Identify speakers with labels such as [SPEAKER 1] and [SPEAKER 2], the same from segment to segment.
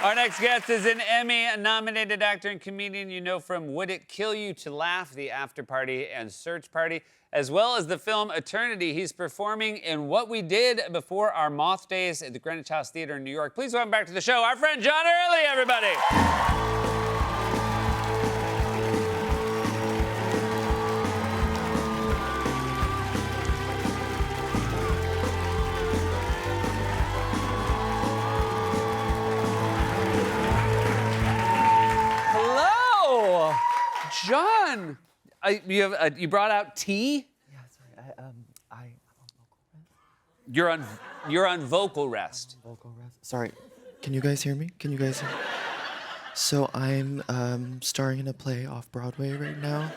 [SPEAKER 1] Our next guest is an Emmy-nominated actor and comedian you know from Would It Kill You to Laugh, The After Party, and Search Party, as well as the film Eternity. He's performing in What We Did Before Our Moth Days at the Greenwich House Theater in New York. Please welcome back to the show our friend John Early, everybody. John, you brought out tea?
[SPEAKER 2] Yeah, sorry. I'm on vocal rest.
[SPEAKER 1] You're on vocal rest.
[SPEAKER 2] Vocal rest. Sorry. Can you guys hear me? Can you guys hear me? So I'm starring in a play off Broadway right now,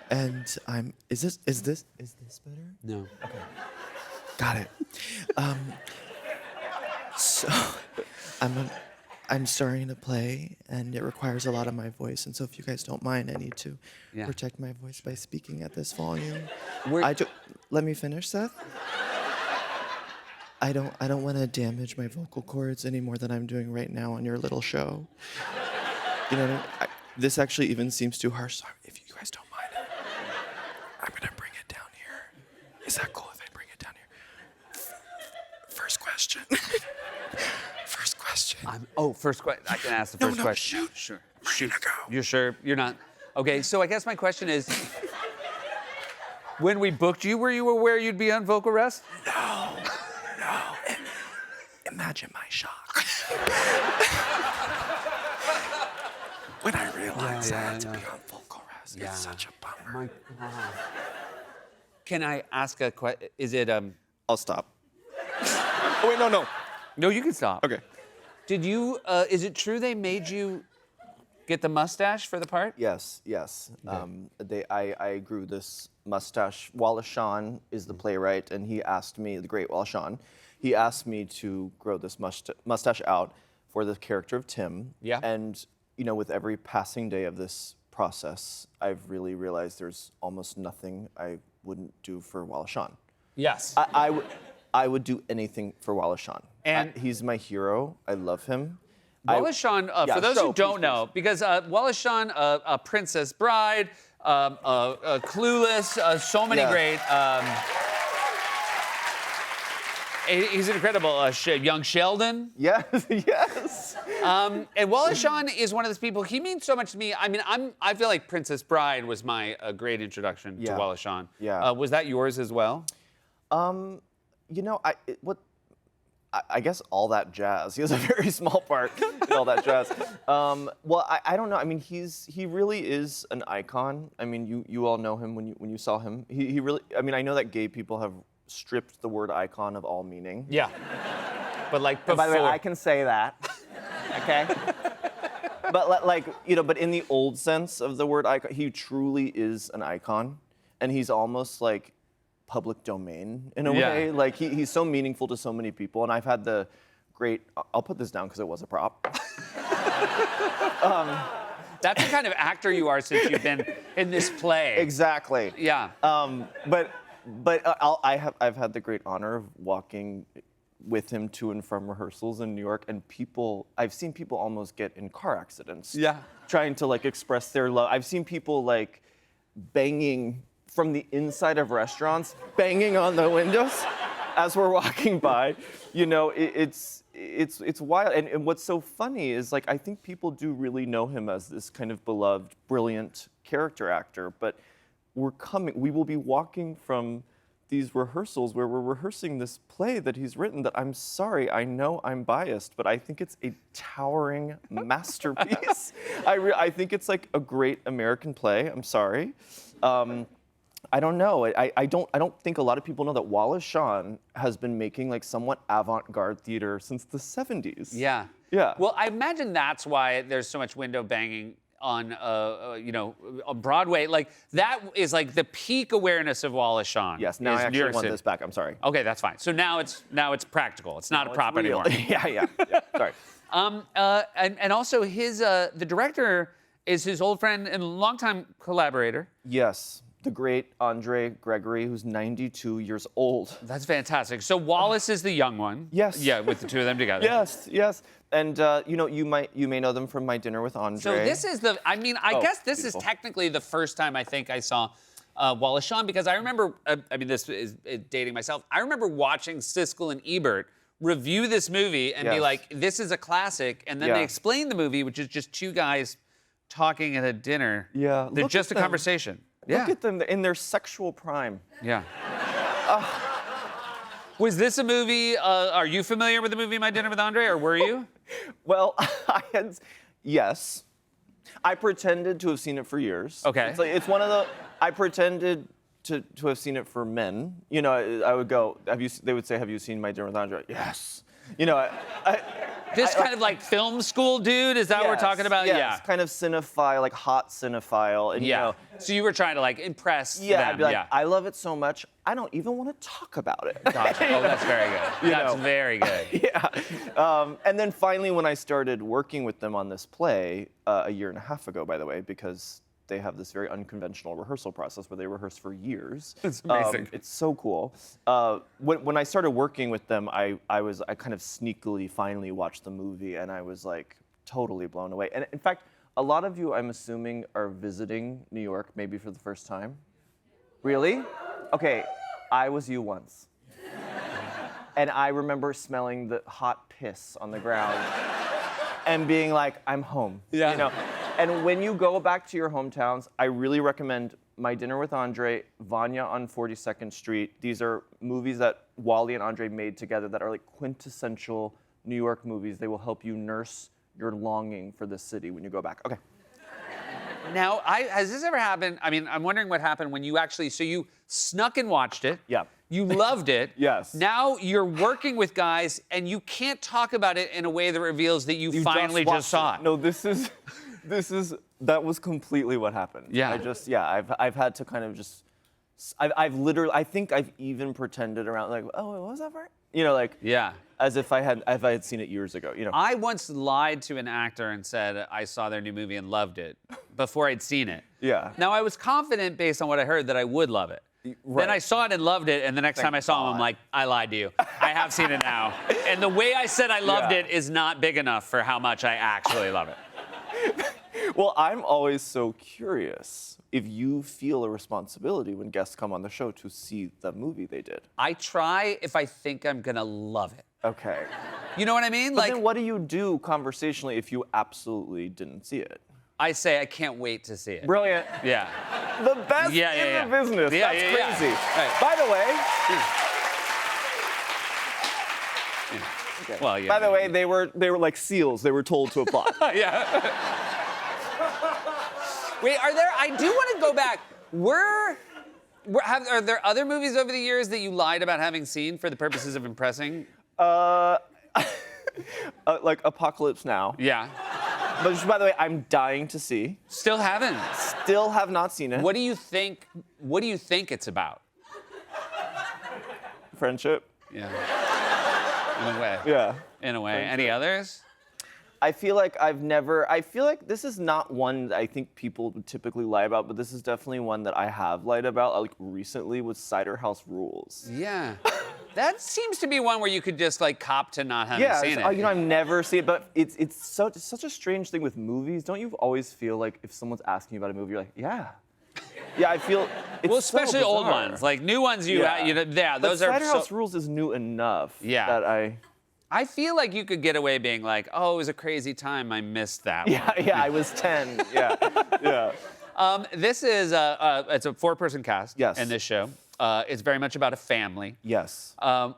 [SPEAKER 2] and Is this better?
[SPEAKER 1] No.
[SPEAKER 2] Okay. Got it. So I'm starring in a play, and it requires a lot of my voice. And so, if you guys don't mind, I need to protect my voice by speaking at this volume. Let me finish, Seth. I don't want to damage my vocal cords any more than I'm doing right now on your little show. You know what I mean? This actually even seems too harsh. So if you guys don't mind, I'm gonna bring it down here. Is that cool if I bring it down here? First question. First question.
[SPEAKER 1] First question. I can ask the first question.
[SPEAKER 2] Shoot.
[SPEAKER 1] Sure.
[SPEAKER 2] Shoot. Go.
[SPEAKER 1] You're sure? You're not? Okay, so I guess my question is, when we booked you, were you aware you'd be on vocal rest?
[SPEAKER 2] No. Imagine my shock. When I realized I had to be on vocal rest.
[SPEAKER 1] Yeah.
[SPEAKER 2] It's such a bummer.
[SPEAKER 1] My God. Can I ask a question? Is it,
[SPEAKER 2] I'll stop. Oh, wait, no.
[SPEAKER 1] No, you can stop.
[SPEAKER 2] Okay.
[SPEAKER 1] Did you, is it true they made you get the mustache for the part?
[SPEAKER 2] Yes.
[SPEAKER 1] Okay.
[SPEAKER 2] I grew this mustache. Wallace Shawn is the playwright, and he asked me, the great Wallace Shawn, he asked me to grow this mustache out for the character of Tim.
[SPEAKER 1] Yeah.
[SPEAKER 2] And, you know, with every passing day of this process, I've really realized there's almost nothing I wouldn't do for Wallace Shawn.
[SPEAKER 1] Yes.
[SPEAKER 2] I would do anything for Wallace Shawn.
[SPEAKER 1] And
[SPEAKER 2] he's my hero. I love him.
[SPEAKER 1] Wallace Shawn, for those who don't know, because Wallace Shawn, Princess Bride, Clueless, so many great. He's incredible. Young Sheldon.
[SPEAKER 2] Yes.
[SPEAKER 1] And Wallace Shawn is one of those people. He means so much to me. I mean, I feel like Princess Bride was my great introduction to Wallace Shawn.
[SPEAKER 2] Yeah.
[SPEAKER 1] Was that yours as well?
[SPEAKER 2] You know, I guess all that jazz. He has a very small part in all that jazz. Well, I don't know. I mean, he really is an icon. I mean, you all know him when you saw him. He really. I mean, I know that gay people have stripped the word icon of all meaning.
[SPEAKER 1] Yeah. But like before.
[SPEAKER 2] And by the way, I can say that. Okay. But like but in the old sense of the word icon, he truly is an icon, and he's almost like public domain in a way. Like he's so meaningful to so many people, and I've had the great. I'll put this down because it was a prop.
[SPEAKER 1] That's the kind of actor you are since you've been in this play.
[SPEAKER 2] Exactly.
[SPEAKER 1] Yeah.
[SPEAKER 2] I've had the great honor of walking with him to and from rehearsals in New York, and I've seen people almost get in car accidents.
[SPEAKER 1] Yeah.
[SPEAKER 2] Trying to like express their love. I've seen people like banging from the inside of restaurants, banging on the windows as we're walking by. You know, it's wild. And what's so funny is like I think people do really know him as this kind of beloved, brilliant character actor, but we will be walking from these rehearsals where we're rehearsing this play that he's written that I'm sorry, I know I'm biased, but I think it's a towering masterpiece. I think it's like a great American play. I'm sorry. I don't know. I don't think a lot of people know that Wallace Shawn has been making like somewhat avant-garde theater since the 70s.
[SPEAKER 1] Yeah.
[SPEAKER 2] Yeah.
[SPEAKER 1] Well, I imagine that's why there's so much window banging on, on Broadway. Like that is like the peak awareness of Wallace Shawn.
[SPEAKER 2] Yes. Now I actually want this back. I'm sorry.
[SPEAKER 1] Okay, that's fine. So now it's practical. It's not a prop anymore.
[SPEAKER 2] Yeah. Sorry.
[SPEAKER 1] And also the director is his old friend and longtime collaborator.
[SPEAKER 2] Yes. the great Andre Gregory, who's 92 years old.
[SPEAKER 1] That's fantastic. So Wallace is the young one.
[SPEAKER 2] Yes.
[SPEAKER 1] Yeah, with the two of them together.
[SPEAKER 2] Yes, yes. And you know, you may know them from My Dinner with Andre.
[SPEAKER 1] So this is the, I mean, I guess this
[SPEAKER 2] beautiful.
[SPEAKER 1] is technically the first time I think I saw Wallace Shawn, because I remember, I mean, this is dating myself. I remember watching Siskel and Ebert review this movie and be
[SPEAKER 2] Yes.
[SPEAKER 1] like, this is a classic. And then
[SPEAKER 2] Yeah.
[SPEAKER 1] they explain the movie, which is just two guys talking at a dinner.
[SPEAKER 2] Yeah,
[SPEAKER 1] They're
[SPEAKER 2] look
[SPEAKER 1] just a
[SPEAKER 2] at them.
[SPEAKER 1] conversation.
[SPEAKER 2] Look at them in their sexual prime.
[SPEAKER 1] Yeah. Was this a movie? Are you familiar with the movie My Dinner with Andre, or were you?
[SPEAKER 2] Well, yes. I pretended to have seen it for years.
[SPEAKER 1] Okay.
[SPEAKER 2] It's like, it's one of the, I pretended to have seen it for men. You know, I would go, they would say, have you seen My Dinner with Andre? Yes. You know,
[SPEAKER 1] This kind of like film school dude? Is that what we're talking about?
[SPEAKER 2] Yes,
[SPEAKER 1] Yeah.
[SPEAKER 2] kind of cinephile, like hot cinephile. And,
[SPEAKER 1] Yeah.
[SPEAKER 2] you know,
[SPEAKER 1] So you were trying to like impress
[SPEAKER 2] yeah,
[SPEAKER 1] them.
[SPEAKER 2] I'd be like,
[SPEAKER 1] yeah.
[SPEAKER 2] I love it so much, I don't even want to talk about it.
[SPEAKER 1] Gotcha. Oh, that's very good. That's
[SPEAKER 2] know.
[SPEAKER 1] very good.
[SPEAKER 2] Yeah. And then finally, when I started working with them on this play, a year and a half ago, by the way, because they have this very unconventional rehearsal process where they rehearse for years.
[SPEAKER 1] It's amazing.
[SPEAKER 2] It's so cool. When I started working with them, I kind of sneakily finally watched the movie, and I was like totally blown away. And in fact, a lot of you, I'm assuming, are visiting New York maybe for the first time. Really? Okay, I was you once. And I remember smelling the hot piss on the ground and being like, I'm home.
[SPEAKER 1] Yeah.
[SPEAKER 2] You know? And when you go back to your hometowns, I really recommend My Dinner with Andre, Vanya on 42nd Street. These are movies that Wally and Andre made together that are like quintessential New York movies. They will help you nurse your longing for the city when you go back. Okay.
[SPEAKER 1] Now, has this ever happened? I mean, I'm wondering what happened when you actually, so you snuck and watched it.
[SPEAKER 2] Yeah.
[SPEAKER 1] You loved it.
[SPEAKER 2] Yes.
[SPEAKER 1] Now you're working with guys and you can't talk about it in a way that reveals that you finally just saw it.
[SPEAKER 2] No, that was completely what happened.
[SPEAKER 1] Yeah.
[SPEAKER 2] I've had to kind of just, I've literally, I think I've even pretended around like, oh, what was that part? You know, like,
[SPEAKER 1] Yeah.
[SPEAKER 2] as if I had seen it years ago, you know.
[SPEAKER 1] I once lied to an actor and said I saw their new movie and loved it before I'd seen it.
[SPEAKER 2] Yeah.
[SPEAKER 1] Now, I was confident based on what I heard that I would love it.
[SPEAKER 2] Right.
[SPEAKER 1] Then I saw it and loved it, and the next time I saw him, I'm
[SPEAKER 2] God.
[SPEAKER 1] like, I lied to you. I have seen it now. And the way I said I loved
[SPEAKER 2] Yeah.
[SPEAKER 1] it is not big enough for how much I actually love it.
[SPEAKER 2] Well, I'm always so curious if you feel a responsibility when guests come on the show to see the movie they did.
[SPEAKER 1] I try if I think I'm gonna love it.
[SPEAKER 2] Okay.
[SPEAKER 1] You know what I mean?
[SPEAKER 2] But then what do you do conversationally if you absolutely didn't see it?
[SPEAKER 1] I say I can't wait to see it.
[SPEAKER 2] Brilliant.
[SPEAKER 1] Yeah.
[SPEAKER 2] The best
[SPEAKER 1] Yeah, yeah,
[SPEAKER 2] in
[SPEAKER 1] yeah.
[SPEAKER 2] the business.
[SPEAKER 1] Yeah,
[SPEAKER 2] That's
[SPEAKER 1] yeah, yeah.
[SPEAKER 2] crazy.
[SPEAKER 1] Right.
[SPEAKER 2] By the way,
[SPEAKER 1] Well, yeah.
[SPEAKER 2] by the way, they were like seals. They were told to applaud.
[SPEAKER 1] Yeah. Wait, I do want to go back. Are there other movies over the years that you lied about having seen for the purposes of impressing?
[SPEAKER 2] Like Apocalypse Now.
[SPEAKER 1] Yeah.
[SPEAKER 2] Which, by the way, I'm dying to see.
[SPEAKER 1] Still haven't.
[SPEAKER 2] Still have not seen it.
[SPEAKER 1] What do you think it's about?
[SPEAKER 2] Friendship.
[SPEAKER 1] Yeah. In a way.
[SPEAKER 2] Yeah.
[SPEAKER 1] In a way. Any others?
[SPEAKER 2] I feel like this is not one that I think people would typically lie about, but this is definitely one that I have lied about, like recently with Cider House Rules.
[SPEAKER 1] Yeah. That seems to be one where you could just like cop to not having seen it.
[SPEAKER 2] You know, I've never seen it, but it's such a strange thing with movies. Don't you always feel like if someone's asking you about a movie, you're like, yeah. Yeah, I feel it's
[SPEAKER 1] Well,
[SPEAKER 2] so
[SPEAKER 1] especially old
[SPEAKER 2] bizarre.
[SPEAKER 1] ones. Like new ones
[SPEAKER 2] Yeah. But
[SPEAKER 1] those are
[SPEAKER 2] Cider
[SPEAKER 1] so,
[SPEAKER 2] House Rules is new enough
[SPEAKER 1] Yeah.
[SPEAKER 2] that
[SPEAKER 1] I feel like you could get away being like, oh, it was a crazy time. I missed that one.
[SPEAKER 2] I was 10. Yeah. Yeah.
[SPEAKER 1] This is it's a 4-person cast
[SPEAKER 2] Yes.
[SPEAKER 1] in this show. It's very much about a family.
[SPEAKER 2] Yes.
[SPEAKER 1] How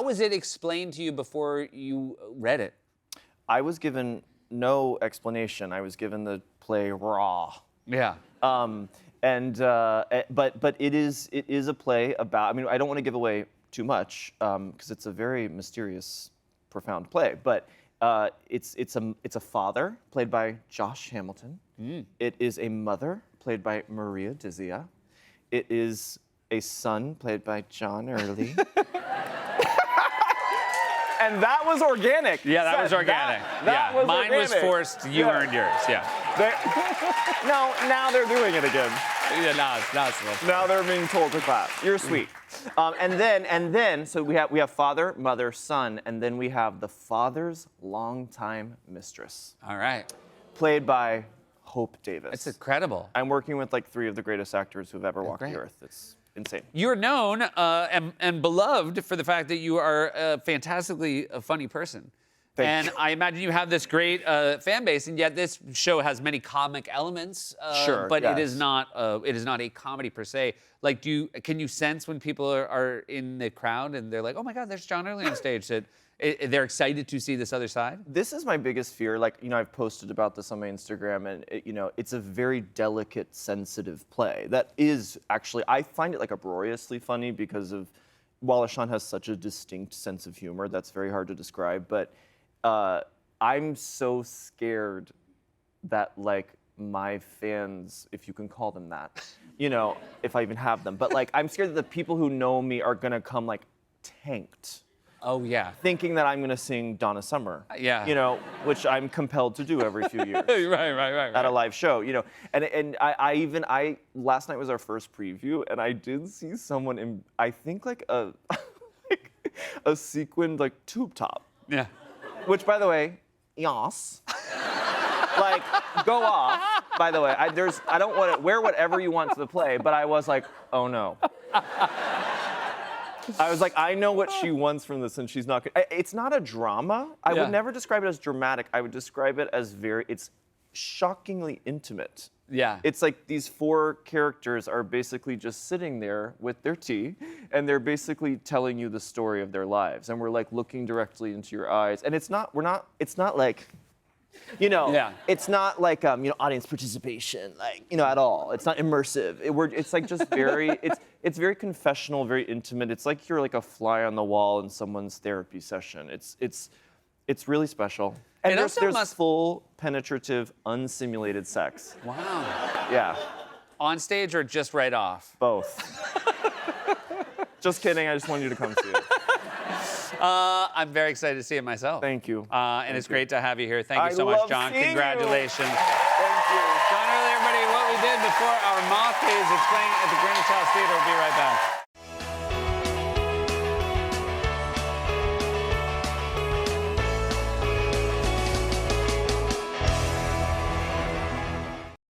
[SPEAKER 1] was it explained to you before you read it?
[SPEAKER 2] I was given no explanation. I was given the play raw.
[SPEAKER 1] Yeah.
[SPEAKER 2] But it is a play about. I mean, I don't want to give away too much because it's a very mysterious, profound play. But it's a father played by Josh Hamilton. It is a mother played by Maria Dizia. It is a son played by John Early. And that was organic.
[SPEAKER 1] Yeah, that
[SPEAKER 2] Seth,
[SPEAKER 1] was organic.
[SPEAKER 2] That
[SPEAKER 1] yeah,
[SPEAKER 2] was
[SPEAKER 1] mine was
[SPEAKER 2] organic.
[SPEAKER 1] forced. You
[SPEAKER 2] Yeah.
[SPEAKER 1] earned yours. Yeah.
[SPEAKER 2] No, now they're doing it again.
[SPEAKER 1] Yeah, no, it's
[SPEAKER 2] Now they're being told to clap. You're sweet. And then, so we have father, mother, son, and then we have the father's longtime mistress,
[SPEAKER 1] All right.
[SPEAKER 2] played by Hope Davis.
[SPEAKER 1] It's incredible.
[SPEAKER 2] I'm working with like 3 of the greatest actors who've ever walked
[SPEAKER 1] great.
[SPEAKER 2] the earth. It's insane.
[SPEAKER 1] You're known and beloved for the fact that you are a fantastically funny person.
[SPEAKER 2] Thank you.
[SPEAKER 1] I imagine you have this great fan base, and yet this show has many comic elements.
[SPEAKER 2] Sure,
[SPEAKER 1] but it
[SPEAKER 2] yes.
[SPEAKER 1] is not a comedy per se. Like, can you sense when people are in the crowd and they're like, "Oh my God, there's John Early on stage," that they're excited to see this other side?
[SPEAKER 2] This is my biggest fear. Like, I've posted about this on my Instagram, and it's a very delicate, sensitive play. That is actually, I find it like uproariously funny because of Wallace Shawn has such a distinct sense of humor that's very hard to describe. But I'm so scared that like my fans, if you can call them that, if I even have them, but like I'm scared that the people who know me are gonna come like tanked,
[SPEAKER 1] Oh yeah.
[SPEAKER 2] thinking that I'm gonna sing Donna Summer.
[SPEAKER 1] Yeah.
[SPEAKER 2] Which I'm compelled to do every few years
[SPEAKER 1] right.
[SPEAKER 2] at a live show. And I last night was our first preview, and I did see someone in, I think like a a sequined like tube top.
[SPEAKER 1] Yeah.
[SPEAKER 2] Which, by the way, yas. Like, go off. By the way, I don't want to wear whatever you want to the play, but I was like, oh no. I was like, I know what she wants from this, and she's not. It's not a drama. I
[SPEAKER 1] Yeah.
[SPEAKER 2] would never describe it as dramatic. I would describe it as it's shockingly intimate.
[SPEAKER 1] Yeah.
[SPEAKER 2] It's like these 4 characters are basically just sitting there with their tea, and they're basically telling you the story of their lives, and we're like looking directly into your eyes, and it's not like,
[SPEAKER 1] Yeah.
[SPEAKER 2] it's not like audience participation, like at all. It's not immersive. It's like just very it's very confessional, very intimate. It's like you're like a fly on the wall in someone's therapy session. It's really special. And
[SPEAKER 1] It
[SPEAKER 2] there's
[SPEAKER 1] also must-
[SPEAKER 2] full penetrative, unsimulated sex.
[SPEAKER 1] Wow.
[SPEAKER 2] Yeah,
[SPEAKER 1] On stage or just right off?
[SPEAKER 2] both. Just kidding. I just wanted you to come see it.
[SPEAKER 1] I'm very excited to see it myself.
[SPEAKER 2] Thank you.
[SPEAKER 1] And it's great to have you here. Thank you
[SPEAKER 2] I
[SPEAKER 1] so much,
[SPEAKER 2] love
[SPEAKER 1] John.
[SPEAKER 2] seeing you.
[SPEAKER 1] Congratulations.
[SPEAKER 2] Thank you.
[SPEAKER 1] John Early, everybody, what we did before our mock is it's playing at the Greenwich House Theater. We'll be right back.